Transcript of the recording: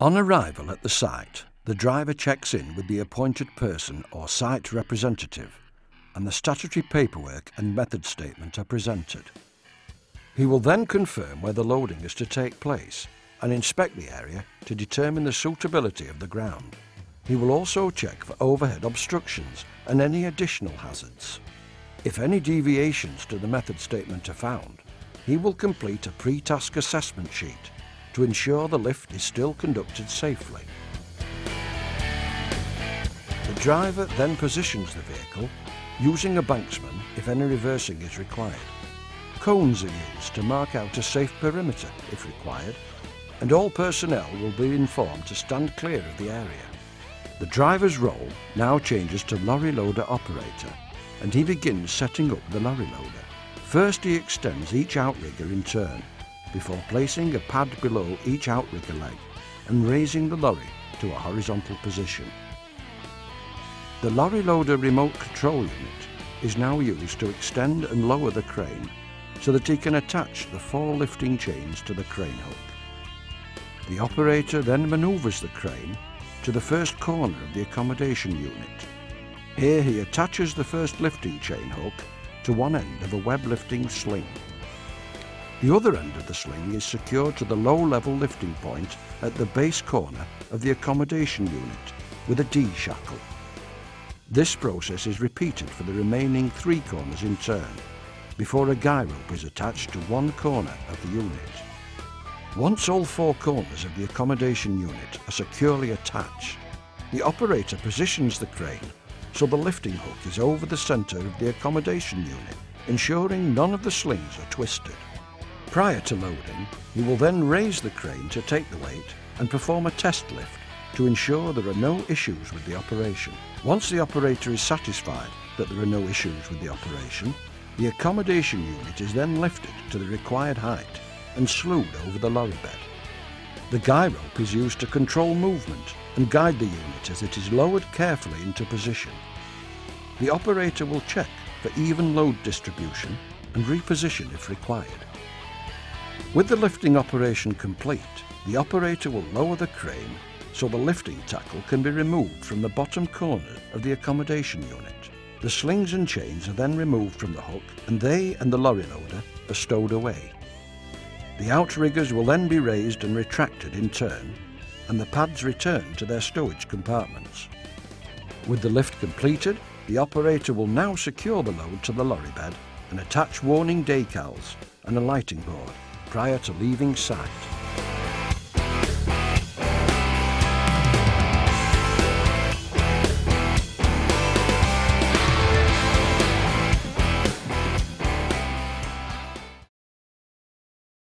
On arrival at the site, the driver checks in with the appointed person or site representative, and the statutory paperwork and method statement are presented. He will then confirm where the loading is to take place and inspect the area to determine the suitability of the ground. He will also check for overhead obstructions and any additional hazards. If any deviations to the method statement are found, he will complete a pre-task assessment sheet to ensure the lift is still conducted safely. The driver then positions the vehicle using a banksman if any reversing is required. Cones are used to mark out a safe perimeter if required, and all personnel will be informed to stand clear of the area. The driver's role now changes to lorry loader operator, and he begins setting up the lorry loader. First, he extends each outrigger in turn, before placing a pad below each outrigger leg and raising the lorry to a horizontal position. The lorry loader remote control unit is now used to extend and lower the crane so that he can attach the 4 lifting chains to the crane hook. The operator then manoeuvres the crane to the first corner of the accommodation unit. Here he attaches the first lifting chain hook to one end of a web lifting sling. The other end of the sling is secured to the low-level lifting point at the base corner of the accommodation unit with a D-shackle. This process is repeated for the remaining 3 corners in turn, before a guy rope is attached to one corner of the unit. Once all 4 corners of the accommodation unit are securely attached, the operator positions the crane so the lifting hook is over the centre of the accommodation unit, ensuring none of the slings are twisted. Prior to loading, he will then raise the crane to take the weight and perform a test lift to ensure there are no issues with the operation. Once the operator is satisfied that there are no issues with the operation, the accommodation unit is then lifted to the required height and slewed over the lorry bed. The guy rope is used to control movement and guide the unit as it is lowered carefully into position. The operator will check for even load distribution and reposition if required. With the lifting operation complete, the operator will lower the crane so the lifting tackle can be removed from the bottom corner of the accommodation unit. The slings and chains are then removed from the hook, and they and the lorry loader are stowed away. The outriggers will then be raised and retracted in turn, and the pads returned to their stowage compartments. With the lift completed, the operator will now secure the load to the lorry bed and attach warning decals and a lighting board prior to leaving site.